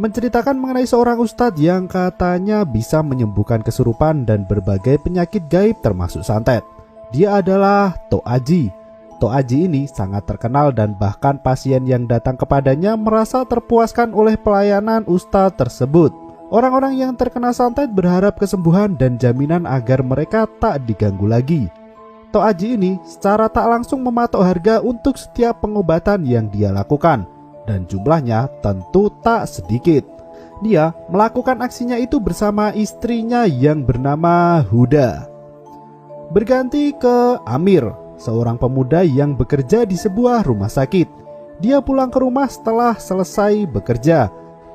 menceritakan mengenai seorang ustadz yang katanya bisa menyembuhkan kesurupan dan berbagai penyakit gaib termasuk santet. Dia adalah Tok Aji. Tok Aji ini sangat terkenal dan bahkan pasien yang datang kepadanya merasa terpuaskan oleh pelayanan ustadz tersebut. Orang-orang yang terkena santet berharap kesembuhan dan jaminan agar mereka tak diganggu lagi. Tok Aji ini secara tak langsung mematok harga untuk setiap pengobatan yang dia lakukan, dan jumlahnya tentu tak sedikit. Dia melakukan aksinya itu bersama istrinya yang bernama Huda. Berganti ke Amir, seorang pemuda yang bekerja di sebuah rumah sakit. Dia pulang ke rumah setelah selesai bekerja.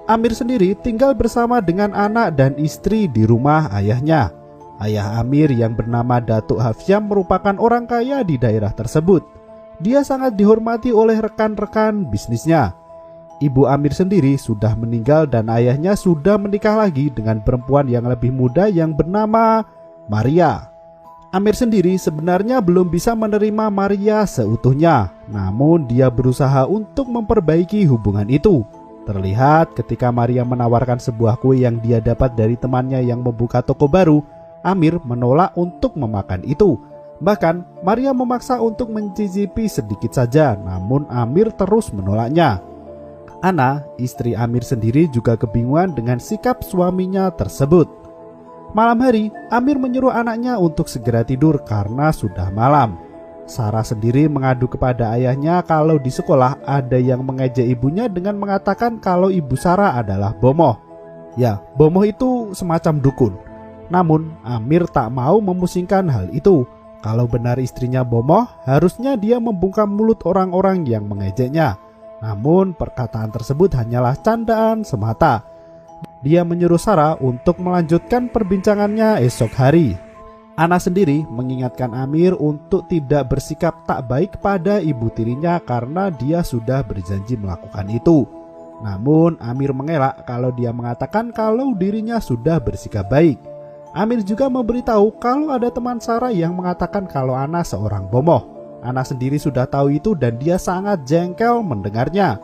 Amir sendiri tinggal bersama dengan anak dan istri di rumah ayahnya. Ayah Amir yang bernama Datuk Hafsyam merupakan orang kaya di daerah tersebut. Dia sangat dihormati oleh rekan-rekan bisnisnya. Ibu Amir sendiri sudah meninggal dan ayahnya sudah menikah lagi dengan perempuan yang lebih muda yang bernama Maria. Amir sendiri sebenarnya belum bisa menerima Maria seutuhnya, namun dia berusaha untuk memperbaiki hubungan itu. Terlihat ketika Maria menawarkan sebuah kue yang dia dapat dari temannya yang membuka toko baru, Amir menolak untuk memakan itu. Bahkan Maria memaksa untuk mencicipi sedikit saja, namun Amir terus menolaknya. Ana, istri Amir sendiri juga kebingungan dengan sikap suaminya tersebut. Malam hari, Amir menyuruh anaknya untuk segera tidur karena sudah malam. Sarah sendiri mengadu kepada ayahnya kalau di sekolah ada yang mengejek ibunya dengan mengatakan kalau ibu Sarah adalah bomoh. Ya, bomoh itu semacam dukun. Namun Amir tak mau memusingkan hal itu. Kalau benar istrinya bomoh, harusnya dia membungkam mulut orang-orang yang mengejeknya. Namun perkataan tersebut hanyalah candaan semata. Dia menyuruh Sarah untuk melanjutkan perbincangannya esok hari. Ana sendiri mengingatkan Amir untuk tidak bersikap tak baik pada ibu tirinya karena dia sudah berjanji melakukan itu. Namun Amir mengelak kalau dia mengatakan kalau dirinya sudah bersikap baik. Amir juga memberitahu kalau ada teman Sarah yang mengatakan kalau Ana seorang bomoh. Ana sendiri sudah tahu itu dan dia sangat jengkel mendengarnya.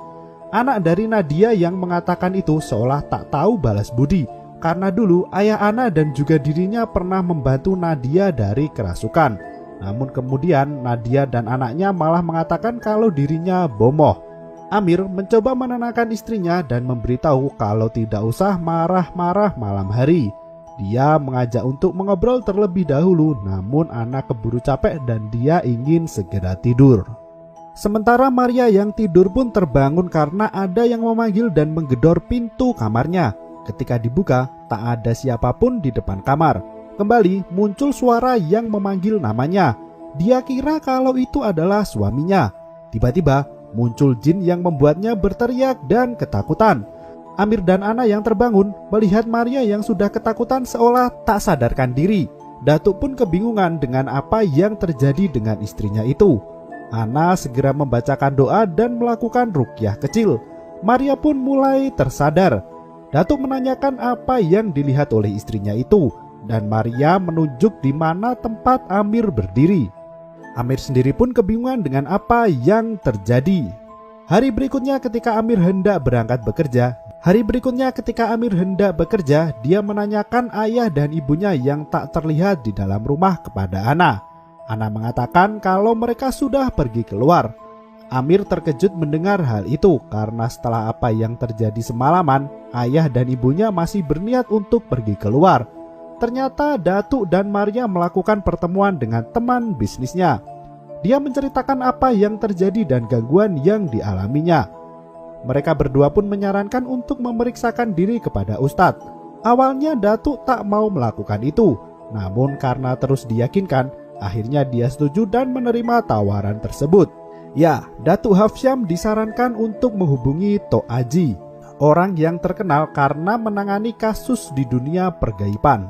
Anak dari Nadia yang mengatakan itu seolah tak tahu balas budi, karena dulu ayah Ana dan juga dirinya pernah membantu Nadia dari kerasukan. Namun kemudian Nadia dan anaknya malah mengatakan kalau dirinya bomoh. Amir mencoba menenangkan istrinya dan memberitahu kalau tidak usah marah-marah malam hari. Dia mengajak untuk mengobrol terlebih dahulu, namun Ana keburu capek dan dia ingin segera tidur. Sementara Maria yang tidur pun terbangun karena ada yang memanggil dan menggedor pintu kamarnya. Ketika dibuka, tak ada siapapun di depan kamar. Kembali muncul suara yang memanggil namanya. Dia kira kalau itu adalah suaminya. Tiba-tiba muncul jin yang membuatnya berteriak dan ketakutan. Amir dan Ana yang terbangun melihat Maria yang sudah ketakutan seolah tak sadarkan diri. Datuk pun kebingungan dengan apa yang terjadi dengan istrinya itu. Ana segera membacakan doa dan melakukan ruqyah kecil. Maria pun mulai tersadar. Datuk menanyakan apa yang dilihat oleh istrinya itu, dan Maria menunjuk di mana tempat Amir berdiri. Amir sendiri pun kebingungan dengan apa yang terjadi. Hari berikutnya ketika Amir hendak berangkat bekerja, dia menanyakan ayah dan ibunya yang tak terlihat di dalam rumah kepada Ana. Ana mengatakan kalau mereka sudah pergi keluar. Amir terkejut mendengar hal itu karena setelah apa yang terjadi semalaman, ayah dan ibunya masih berniat untuk pergi keluar. Ternyata Datuk dan Maria melakukan pertemuan dengan teman bisnisnya. Dia menceritakan apa yang terjadi dan gangguan yang dialaminya. Mereka berdua pun menyarankan untuk memeriksakan diri kepada Ustadz. Awalnya Datuk tak mau melakukan itu, namun karena terus diyakinkan, akhirnya dia setuju dan menerima tawaran tersebut. Ya, Datuk Hafsyam disarankan untuk menghubungi Tok Aji, orang yang terkenal karena menangani kasus di dunia pergaiban.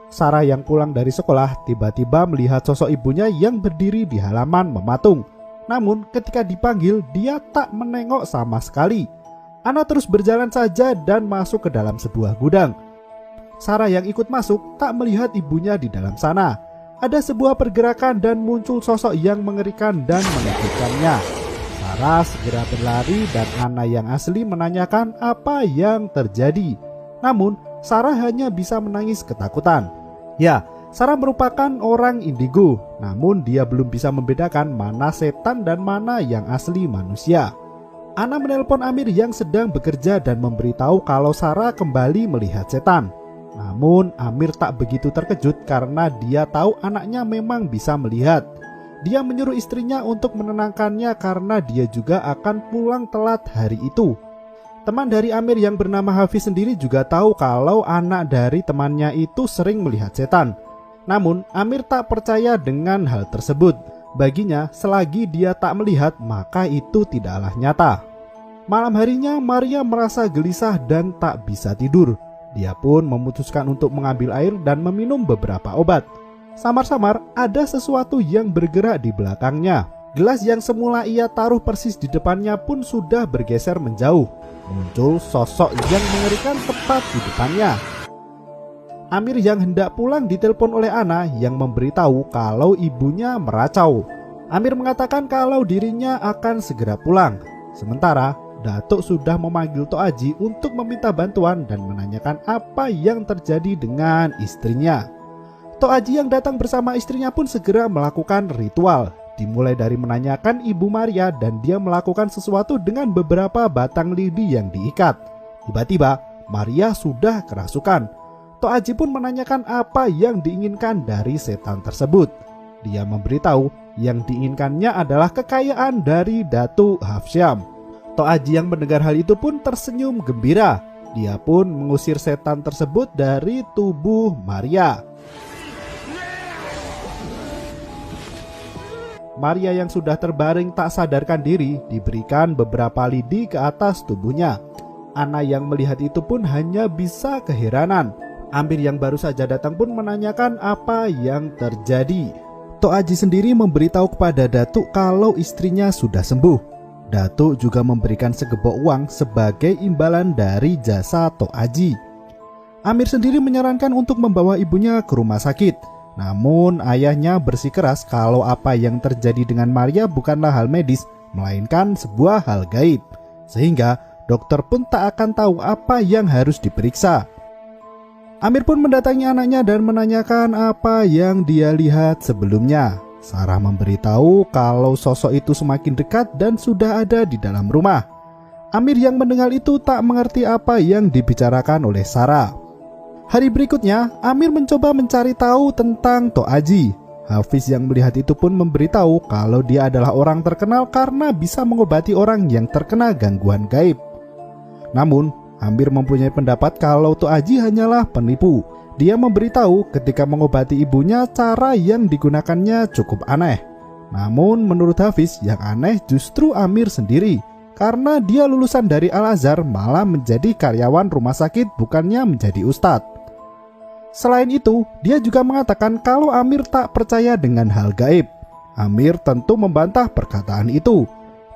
Sarah yang pulang dari sekolah tiba-tiba melihat sosok ibunya yang berdiri di halaman mematung. Namun ketika dipanggil, dia tak menengok sama sekali. Ana terus berjalan saja dan masuk ke dalam sebuah gudang. Sarah yang ikut masuk tak melihat ibunya di dalam sana. Ada sebuah pergerakan dan muncul sosok yang mengerikan dan menakutkannya. Sarah segera berlari dan Anna yang asli menanyakan apa yang terjadi. Namun Sarah hanya bisa menangis ketakutan. Ya, Sarah merupakan orang indigo, namun dia belum bisa membedakan mana setan dan mana yang asli manusia. Anna menelpon Amir yang sedang bekerja dan memberitahu kalau Sarah kembali melihat setan. Namun Amir tak begitu terkejut karena dia tahu anaknya memang bisa melihat. Dia menyuruh istrinya untuk menenangkannya karena dia juga akan pulang telat hari itu. Teman dari Amir yang bernama Hafiz sendiri juga tahu kalau anak dari temannya itu sering melihat setan. Namun Amir tak percaya dengan hal tersebut. Baginya selagi dia tak melihat maka itu tidaklah nyata. Malam harinya Maria merasa gelisah dan tak bisa tidur. Dia pun memutuskan untuk mengambil air dan meminum beberapa obat. Samar-samar ada sesuatu yang bergerak di belakangnya. Gelas yang semula ia taruh persis di depannya pun sudah bergeser menjauh. Muncul sosok yang mengerikan tepat di depannya. Amir yang hendak pulang ditelepon oleh Anna yang memberitahu kalau ibunya meracau. Amir mengatakan kalau dirinya akan segera pulang. Sementara Datuk sudah memanggil Tok Aji untuk meminta bantuan dan menanyakan apa yang terjadi dengan istrinya. Tok Aji yang datang bersama istrinya pun segera melakukan ritual. Dimulai dari menanyakan Ibu Maria dan dia melakukan sesuatu dengan beberapa batang lidi yang diikat. Tiba-tiba Maria sudah kerasukan. Tok Aji pun menanyakan apa yang diinginkan dari setan tersebut. Dia memberitahu yang diinginkannya adalah kekayaan dari Datuk Hafsyam. Tok Aji yang mendengar hal itu pun tersenyum gembira. Dia pun mengusir setan tersebut dari tubuh Maria. Maria yang sudah terbaring tak sadarkan diri diberikan beberapa lidi ke atas tubuhnya. Anna yang melihat itu pun hanya bisa keheranan. Amir yang baru saja datang pun menanyakan apa yang terjadi. Tok Aji sendiri memberitahu kepada Datuk kalau istrinya sudah sembuh. Datuk juga memberikan segebok uang sebagai imbalan dari jasa Tok Aji. Amir sendiri menyarankan untuk membawa ibunya ke rumah sakit. Namun ayahnya bersikeras kalau apa yang terjadi dengan Maria bukanlah hal medis, melainkan sebuah hal gaib. Sehingga dokter pun tak akan tahu apa yang harus diperiksa. Amir pun mendatangi anaknya dan menanyakan apa yang dia lihat sebelumnya. Sarah memberitahu kalau sosok itu semakin dekat dan sudah ada di dalam rumah. Amir yang mendengar itu tak mengerti apa yang dibicarakan oleh Sarah. Hari berikutnya, Amir mencoba mencari tahu tentang Tok Aji. Hafiz yang melihat itu pun memberitahu kalau dia adalah orang terkenal karena bisa mengobati orang yang terkena gangguan gaib. Namun, Amir mempunyai pendapat kalau Tok Aji hanyalah penipu. Dia memberitahu ketika mengobati ibunya cara yang digunakannya cukup aneh. Namun menurut Hafiz yang aneh justru Amir sendiri. Karena dia lulusan dari Al-Azhar malah menjadi karyawan rumah sakit bukannya menjadi ustadz. Selain itu, dia juga mengatakan kalau Amir tak percaya dengan hal gaib. Amir tentu membantah perkataan itu.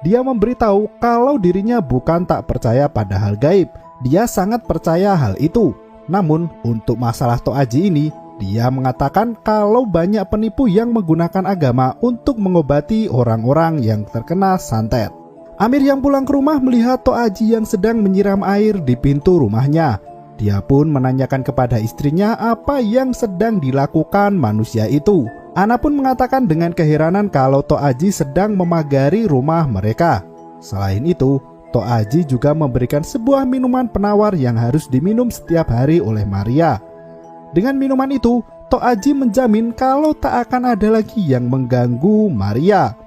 Dia memberitahu kalau dirinya bukan tak percaya pada hal gaib. Dia sangat percaya hal itu. Namun, untuk masalah Tok Aji ini, dia mengatakan kalau banyak penipu yang menggunakan agama untuk mengobati orang-orang yang terkena santet. Amir yang pulang ke rumah melihat Tok Aji yang sedang menyiram air di pintu rumahnya. Dia pun menanyakan kepada istrinya apa yang sedang dilakukan manusia itu. Anna pun mengatakan dengan keheranan kalau Tok Aji sedang memagari rumah mereka. Selain itu, Tok Aji juga memberikan sebuah minuman penawar yang harus diminum setiap hari oleh Maria. Dengan minuman itu, Tok Aji menjamin kalau tak akan ada lagi yang mengganggu Maria.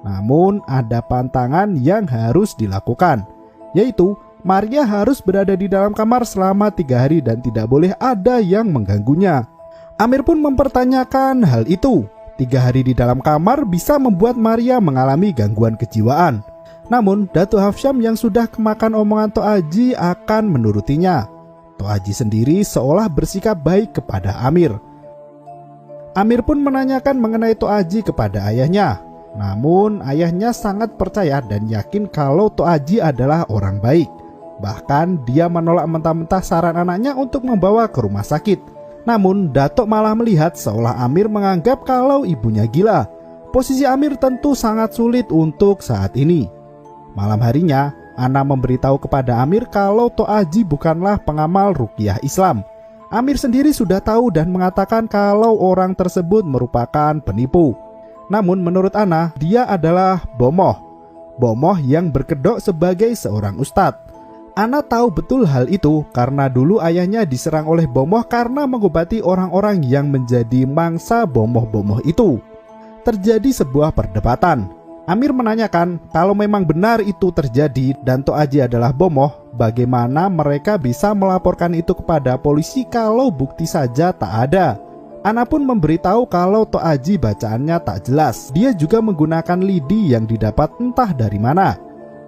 Namun ada pantangan yang harus dilakukan, yaitu Maria harus berada di dalam kamar selama 3 hari dan tidak boleh ada yang mengganggunya. Amir pun mempertanyakan hal itu. 3 hari di dalam kamar bisa membuat Maria mengalami gangguan kejiwaan. Namun Datuk Hafsyam yang sudah kemakan omongan Tok Aji akan menurutinya. Tok Aji sendiri seolah bersikap baik kepada Amir. Amir pun menanyakan mengenai Tok Aji kepada ayahnya. Namun ayahnya sangat percaya dan yakin kalau Tok Aji adalah orang baik. Bahkan dia menolak mentah-mentah saran anaknya untuk membawa ke rumah sakit. Namun Datuk malah melihat seolah Amir menganggap kalau ibunya gila. Posisi Amir tentu sangat sulit untuk saat ini. Malam harinya, Ana memberitahu kepada Amir kalau Tok Aji bukanlah pengamal ruqyah Islam. Amir sendiri sudah tahu dan mengatakan kalau orang tersebut merupakan penipu. Namun menurut Ana, dia adalah bomoh. Bomoh yang berkedok sebagai seorang ustadz. Ana tahu betul hal itu karena dulu ayahnya diserang oleh bomoh karena mengobati orang-orang yang menjadi mangsa bomoh-bomoh itu. Terjadi sebuah perdebatan. Amir menanyakan kalau memang benar itu terjadi dan Tok Aji adalah bomoh, bagaimana mereka bisa melaporkan itu kepada polisi kalau bukti saja tak ada. Ana pun memberitahu kalau Tok Aji bacaannya tak jelas. Dia juga menggunakan lidi yang didapat entah dari mana.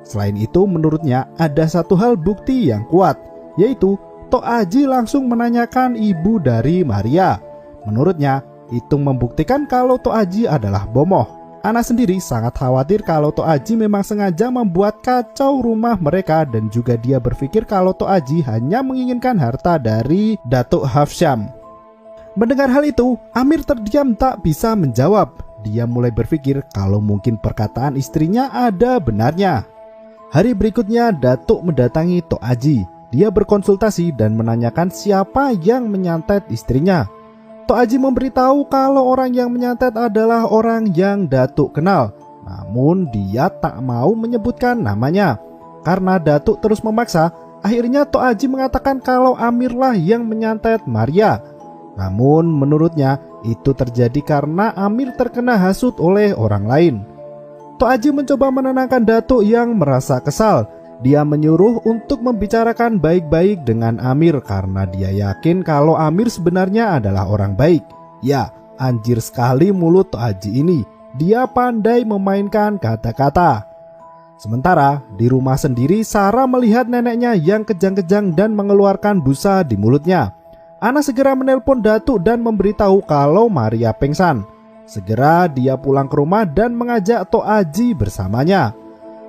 Selain itu, menurutnya ada satu hal bukti yang kuat, yaitu Tok Aji langsung menanyakan ibu dari Maria. Menurutnya, itu membuktikan kalau Tok Aji adalah bomoh. Ana sendiri sangat khawatir kalau Tok Aji memang sengaja membuat kacau rumah mereka dan juga dia berpikir kalau Tok Aji hanya menginginkan harta dari Datuk Hafsyam. Mendengar hal itu, Amir terdiam tak bisa menjawab. Dia mulai berpikir kalau mungkin perkataan istrinya ada benarnya. Hari berikutnya, Datuk mendatangi Tok Aji. Dia berkonsultasi dan menanyakan siapa yang menyantet istrinya. Tok Aji memberitahu kalau orang yang menyantet adalah orang yang Datuk kenal. Namun dia tak mau menyebutkan namanya. Karena Datuk terus memaksa, akhirnya Tok Aji mengatakan kalau Amirlah yang menyantet Maria. Namun menurutnya itu terjadi karena Amir terkena hasut oleh orang lain. Tok Aji mencoba menenangkan Datuk yang merasa kesal. Dia menyuruh untuk membicarakan baik-baik dengan Amir karena dia yakin kalau Amir sebenarnya adalah orang baik. Ya, anjir sekali mulut Tok Aji ini. Dia pandai memainkan kata-kata. Sementara di rumah sendiri, Sarah melihat neneknya yang kejang-kejang dan mengeluarkan busa di mulutnya. Ana segera menelpon Datuk dan memberitahu kalau Maria pingsan. Segera dia pulang ke rumah dan mengajak Tok Aji bersamanya.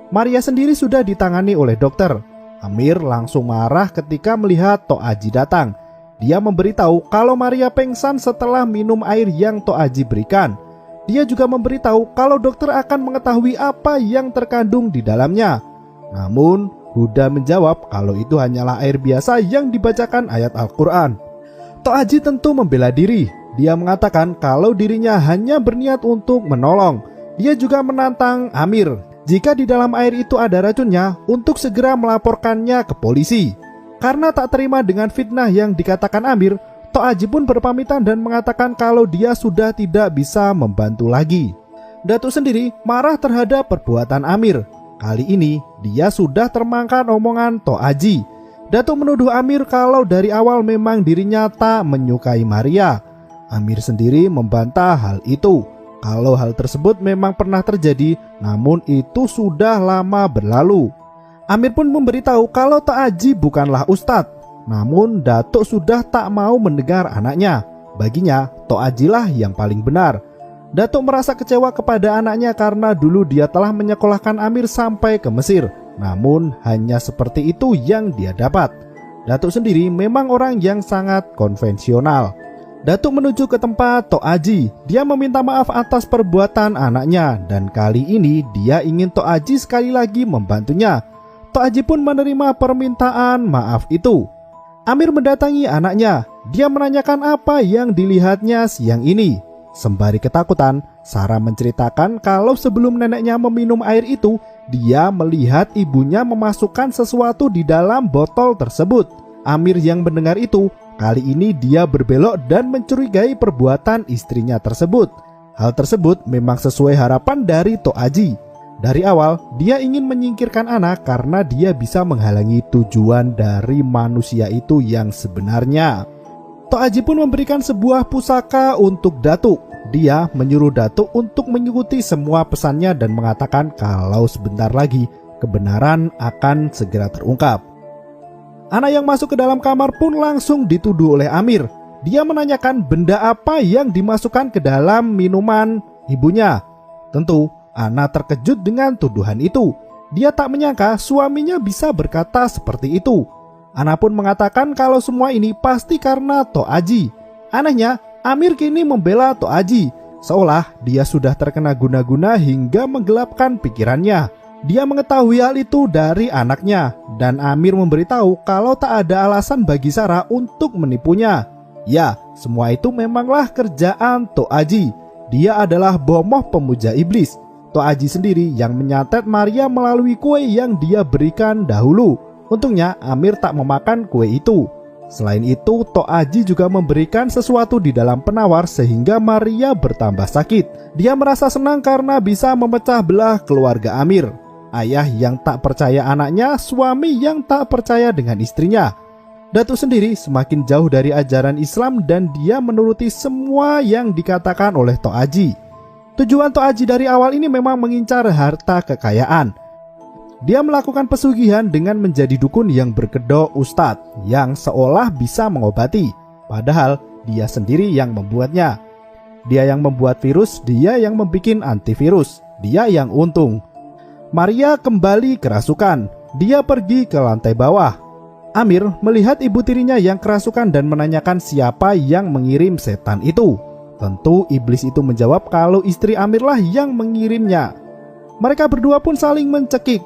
Maria sendiri sudah ditangani oleh dokter. Amir langsung marah ketika melihat Tok Aji datang. Dia memberitahu kalau Maria pingsan setelah minum air yang Tok Aji berikan. Dia juga memberitahu kalau dokter akan mengetahui apa yang terkandung di dalamnya. Namun, Huda menjawab kalau itu hanyalah air biasa yang dibacakan ayat Al-Quran. Tok Aji tentu membela diri. Dia mengatakan kalau dirinya hanya berniat untuk menolong. Dia juga menantang Amir, jika di dalam air itu ada racunnya, untuk segera melaporkannya ke polisi. Karena tak terima dengan fitnah yang dikatakan Amir, Tok Aji pun berpamitan dan mengatakan kalau dia sudah tidak bisa membantu lagi. Datuk sendiri marah terhadap perbuatan Amir. Kali ini dia sudah termakan omongan Tok Aji. Datuk menuduh Amir kalau dari awal memang dirinya tak menyukai Maria. Amir sendiri membantah hal itu. Kalau hal tersebut memang pernah terjadi, namun itu sudah lama berlalu. Amir pun memberitahu kalau Tok Aji bukanlah ustadz. Namun Datuk sudah tak mau mendengar anaknya. Baginya, Tok Aji lah yang paling benar. Datuk merasa kecewa kepada anaknya karena dulu dia telah menyekolahkan Amir sampai ke Mesir. Namun hanya seperti itu yang dia dapat. Datuk sendiri memang orang yang sangat konvensional. Datuk menuju ke tempat Tok Aji. Dia meminta maaf atas perbuatan anaknya dan kali ini dia ingin Tok Aji sekali lagi membantunya. Tok Aji pun menerima permintaan maaf itu. Amir mendatangi anaknya. Dia menanyakan apa yang dilihatnya siang ini. Sembari ketakutan, Sarah menceritakan kalau sebelum neneknya meminum air itu, dia melihat ibunya memasukkan sesuatu di dalam botol tersebut. Amir yang mendengar itu, kali ini dia berbelok dan mencurigai perbuatan istrinya tersebut. Hal tersebut memang sesuai harapan dari Tok Aji. Dari awal, dia ingin menyingkirkan anak karena dia bisa menghalangi tujuan dari manusia itu yang sebenarnya. Tok Aji pun memberikan sebuah pusaka untuk Datuk. Dia menyuruh Datuk untuk mengikuti semua pesannya dan mengatakan kalau sebentar lagi kebenaran akan segera terungkap. Anak yang masuk ke dalam kamar pun langsung dituduh oleh Amir. Dia menanyakan benda apa yang dimasukkan ke dalam minuman ibunya. Tentu, Ana terkejut dengan tuduhan itu. Dia tak menyangka suaminya bisa berkata seperti itu. Ana pun mengatakan kalau semua ini pasti karena Tok Aji. Anehnya, Amir kini membela Tok Aji, seolah dia sudah terkena guna-guna hingga menggelapkan pikirannya. Dia mengetahui hal itu dari anaknya, dan Amir memberitahu kalau tak ada alasan bagi Sarah untuk menipunya. Ya, semua itu memanglah kerjaan Tok Aji. Dia adalah bomoh pemuja iblis. Tok Aji sendiri yang menyantet Maria melalui kue yang dia berikan dahulu. Untungnya Amir tak memakan kue itu. Selain itu, Tok Aji juga memberikan sesuatu di dalam penawar sehingga Maria bertambah sakit. Dia merasa senang karena bisa memecah belah keluarga Amir. Ayah yang tak percaya anaknya, suami yang tak percaya dengan istrinya. Datuk sendiri semakin jauh dari ajaran Islam dan dia menuruti semua yang dikatakan oleh Tok Aji. Tujuan Tok Aji dari awal ini memang mengincar harta kekayaan. Dia melakukan pesugihan dengan menjadi dukun yang berkedok ustadz yang seolah bisa mengobati, padahal dia sendiri yang membuatnya. Dia yang membuat virus, dia yang membuat antivirus, dia yang untung. Maria kembali kerasukan. Dia pergi ke lantai bawah. Amir melihat ibu tirinya yang kerasukan dan menanyakan siapa yang mengirim setan itu. Tentu iblis itu menjawab kalau istri Amirlah yang mengirimnya. Mereka berdua pun saling mencekik.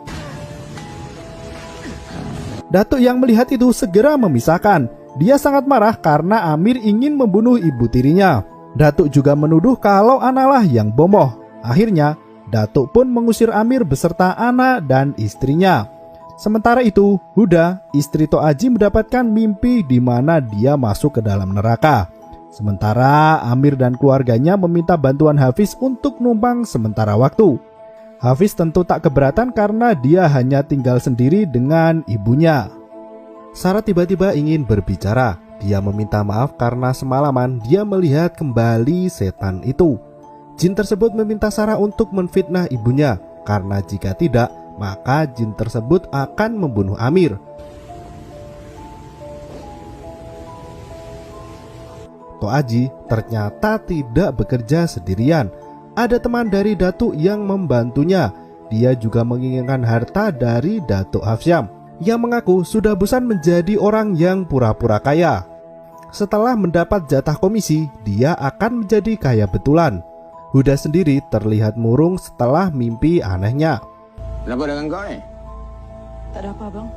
Datuk yang melihat itu segera memisahkan. Dia sangat marah karena Amir ingin membunuh ibu tirinya. Datuk juga menuduh kalau Analah yang bomoh. Akhirnya Datuk pun mengusir Amir beserta anak dan istrinya. Sementara itu, Huda, istri Tok Aji mendapatkan mimpi di mana dia masuk ke dalam neraka. Sementara Amir dan keluarganya meminta bantuan Hafiz untuk numpang sementara waktu. Hafiz tentu tak keberatan karena dia hanya tinggal sendiri dengan ibunya. Sarah tiba-tiba ingin berbicara. Dia meminta maaf karena semalaman dia melihat kembali setan itu. Jin tersebut meminta Sarah untuk menfitnah ibunya, karena jika tidak, maka jin tersebut akan membunuh Amir. Tok Aji ternyata tidak bekerja sendirian. Ada teman dari Datuk yang membantunya. Dia juga menginginkan harta dari Datuk Hafsyam, yang mengaku sudah bosan menjadi orang yang pura-pura kaya. Setelah mendapat jatah komisi, dia akan menjadi kaya betulan. Huda sendiri terlihat murung setelah mimpi anehnya. Kenapa dengan kau ni? Tak ada apa, Bang.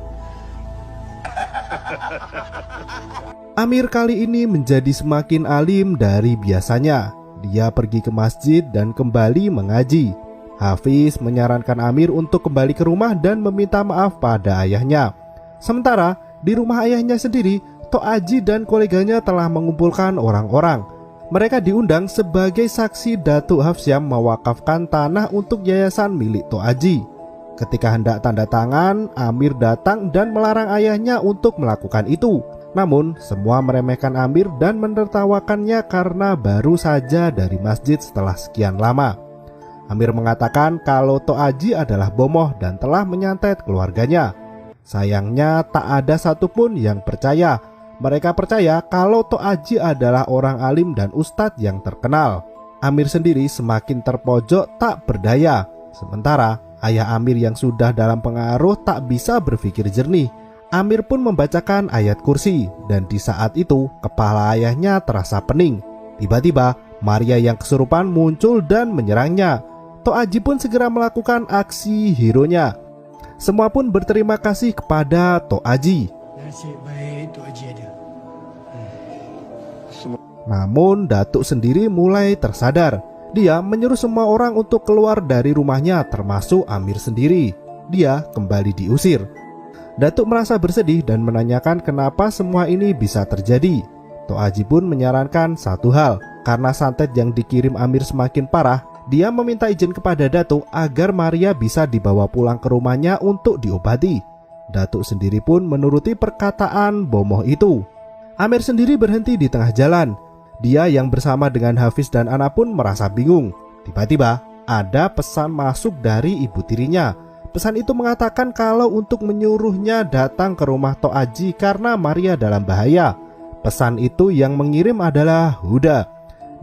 Amir kali ini menjadi semakin alim dari biasanya. Dia pergi ke masjid dan kembali mengaji. Hafiz menyarankan Amir untuk kembali ke rumah dan meminta maaf pada ayahnya. Sementara di rumah ayahnya sendiri, Tok Aji dan koleganya telah mengumpulkan orang-orang. Mereka diundang sebagai saksi Datuk Hafsyam mewakafkan tanah untuk yayasan milik Tok Aji. Ketika hendak tanda tangan, Amir datang dan melarang ayahnya untuk melakukan itu. Namun, semua meremehkan Amir dan menertawakannya karena baru saja dari masjid setelah sekian lama. Amir mengatakan kalau Tok Aji adalah bomoh dan telah menyantet keluarganya. Sayangnya tak ada satupun yang percaya. Mereka percaya kalau Tok Aji adalah orang alim dan ustadz yang terkenal. Amir sendiri semakin terpojok tak berdaya. Sementara ayah Amir yang sudah dalam pengaruh tak bisa berpikir jernih. Amir pun membacakan ayat kursi, dan di saat itu kepala ayahnya terasa pening. Tiba-tiba Maria yang kesurupan muncul dan menyerangnya. Tok Aji pun segera melakukan aksi hero-nya. Semua pun berterima kasih kepada Tok Aji. Nasib baik Tok Haji ada. Namun Datuk sendiri mulai tersadar. Dia menyuruh semua orang untuk keluar dari rumahnya, termasuk Amir sendiri. Dia kembali diusir. Datuk merasa bersedih dan menanyakan kenapa semua ini bisa terjadi. Tok Aji pun menyarankan satu hal. Karena santet yang dikirim Amir semakin parah, dia meminta izin kepada Datuk agar Maria bisa dibawa pulang ke rumahnya untuk diobati. Datuk sendiri pun menuruti perkataan bomoh itu. Amir sendiri berhenti di tengah jalan. Dia yang bersama dengan Hafiz dan Ana pun merasa bingung. Tiba-tiba ada pesan masuk dari ibu tirinya. Pesan itu mengatakan kalau untuk menyuruhnya datang ke rumah Tok Aji karena Maria dalam bahaya. Pesan itu yang mengirim adalah Huda.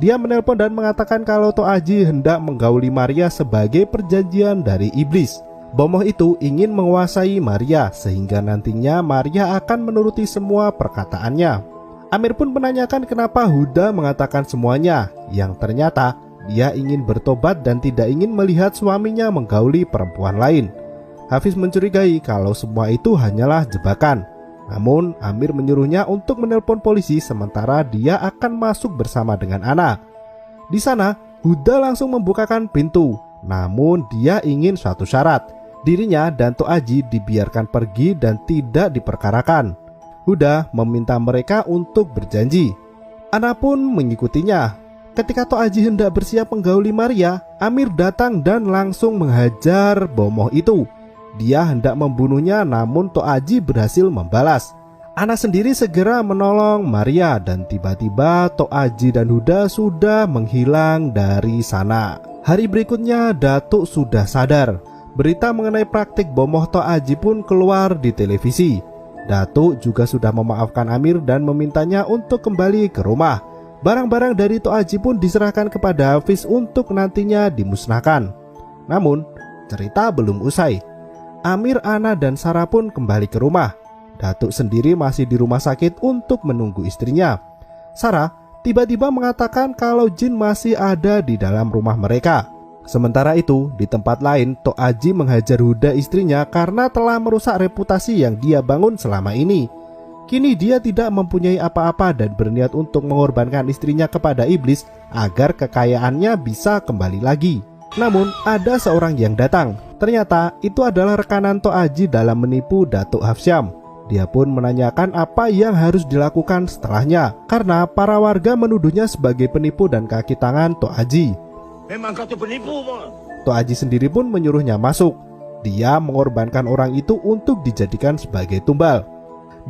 Dia menelpon dan mengatakan kalau Tok Aji hendak menggauli Maria sebagai perjanjian dari iblis. Bomoh itu ingin menguasai Maria sehingga nantinya Maria akan menuruti semua perkataannya. Amir pun menanyakan kenapa Huda mengatakan semuanya, yang ternyata dia ingin bertobat dan tidak ingin melihat suaminya menggauli perempuan lain. Hafiz mencurigai kalau semua itu hanyalah jebakan. Namun Amir menyuruhnya untuk menelpon polisi sementara dia akan masuk bersama dengan Ana. Di sana Huda langsung membukakan pintu. Namun dia ingin suatu syarat. Dirinya dan Tok Aji dibiarkan pergi dan tidak diperkarakan. Huda meminta mereka untuk berjanji. Ana pun mengikutinya. Ketika Tok Aji hendak bersiap menggauli Maria, Amir datang dan langsung menghajar bomoh itu. Dia hendak membunuhnya namun Tok Aji berhasil membalas. Ana sendiri segera menolong Maria dan tiba-tiba Tok Aji dan Huda sudah menghilang dari sana. Hari berikutnya Datuk sudah sadar. Berita mengenai praktik bomoh Tok Aji pun keluar di televisi. Datuk juga sudah memaafkan Amir dan memintanya untuk kembali ke rumah. Barang-barang dari Tok Aji pun diserahkan kepada Hafiz untuk nantinya dimusnahkan. Namun cerita belum usai. Amir, Ana, dan Sarah pun kembali ke rumah. Datuk sendiri masih di rumah sakit untuk menunggu istrinya. Sarah tiba-tiba mengatakan kalau jin masih ada di dalam rumah mereka. Sementara itu, di tempat lain, Tok Aji menghajar Huda istrinya karena telah merusak reputasi yang dia bangun selama ini. Kini dia tidak mempunyai apa-apa dan berniat untuk mengorbankan istrinya kepada iblis agar kekayaannya bisa kembali lagi. Namun ada seorang yang datang. Ternyata itu adalah rekanan Tok Aji dalam menipu Datuk Hafsyam. Dia pun menanyakan apa yang harus dilakukan setelahnya karena para warga menuduhnya sebagai penipu dan kaki tangan Tok Aji. Memang kau tu penipu, Mon. Tok Aji sendiri pun menyuruhnya masuk. Dia mengorbankan orang itu untuk dijadikan sebagai tumbal.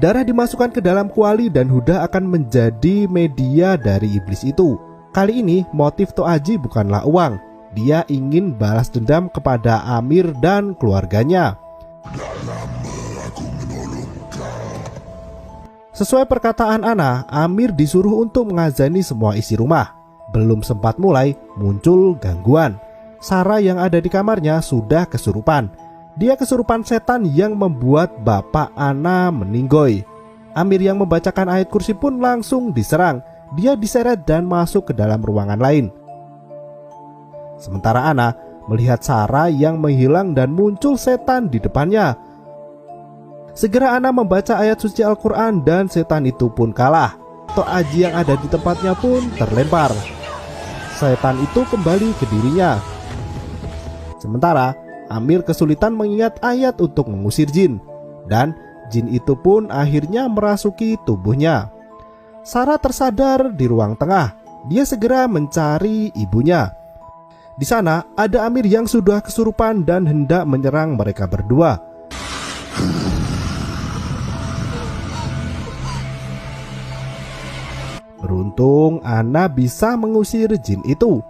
Darah dimasukkan ke dalam kuali dan Huda akan menjadi media dari iblis itu. Kali ini motif Tok Aji bukanlah uang. Dia ingin balas dendam kepada Amir dan keluarganya. Sesuai perkataan Ana, Amir disuruh untuk mengazani semua isi rumah. Belum sempat mulai, muncul gangguan. Sarah yang ada di kamarnya sudah kesurupan. Dia kesurupan setan yang membuat bapak Ana meninggoy. Amir yang membacakan ayat kursi pun langsung diserang. Dia diseret dan masuk ke dalam ruangan lain. Sementara Ana melihat Sarah yang menghilang dan muncul setan di depannya. Segera Ana membaca ayat suci Al-Quran dan setan itu pun kalah. Tok Aji yang ada di tempatnya pun terlempar. Setan itu kembali ke dirinya. Sementara Amir kesulitan mengingat ayat untuk mengusir jin. Dan jin itu pun akhirnya merasuki tubuhnya. Sarah tersadar di ruang tengah. Dia segera mencari ibunya. Di sana ada Amir yang sudah kesurupan dan hendak menyerang mereka berdua. Beruntung Ana bisa mengusir jin itu.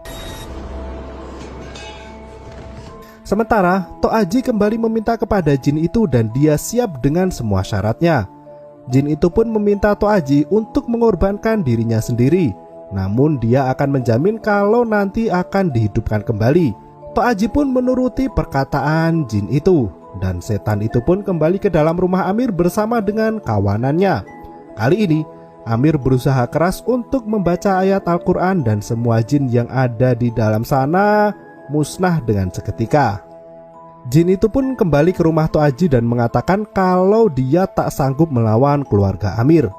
Sementara Tok Aji kembali meminta kepada jin itu dan dia siap dengan semua syaratnya. Jin itu pun meminta Tok Aji untuk mengorbankan dirinya sendiri. Namun dia akan menjamin kalau nanti akan dihidupkan kembali. Tok Aji pun menuruti perkataan jin itu. Dan setan itu pun kembali ke dalam rumah Amir bersama dengan kawanannya. Kali ini Amir berusaha keras untuk membaca ayat Al-Quran dan semua jin yang ada di dalam sana musnah dengan seketika. Jin itu pun kembali ke rumah Tok Aji dan mengatakan kalau dia tak sanggup melawan keluarga Amir.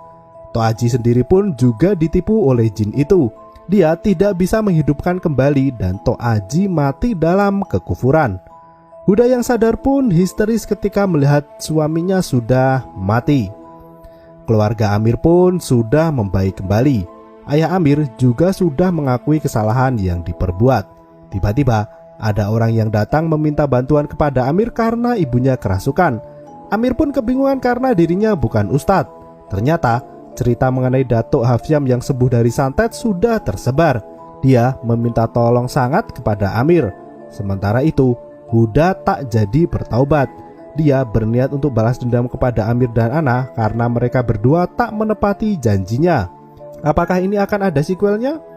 Tok Aji sendiri pun juga ditipu oleh jin itu. Dia tidak bisa menghidupkan kembali dan Tok Aji mati dalam kekufuran. Huda yang sadar pun histeris ketika melihat suaminya sudah mati. Keluarga Amir pun sudah membaik kembali. Ayah Amir juga sudah mengakui kesalahan yang diperbuat. Tiba-tiba ada orang yang datang meminta bantuan kepada Amir karena ibunya kerasukan. Amir pun kebingungan karena dirinya bukan ustadz. Ternyata cerita mengenai Datuk Hafsyam yang sembuh dari santet sudah tersebar. Dia meminta tolong sangat kepada Amir. Sementara itu Huda tak jadi bertaubat. Dia berniat untuk balas dendam kepada Amir dan Ana karena mereka berdua tak menepati janjinya. Apakah ini akan ada sequelnya?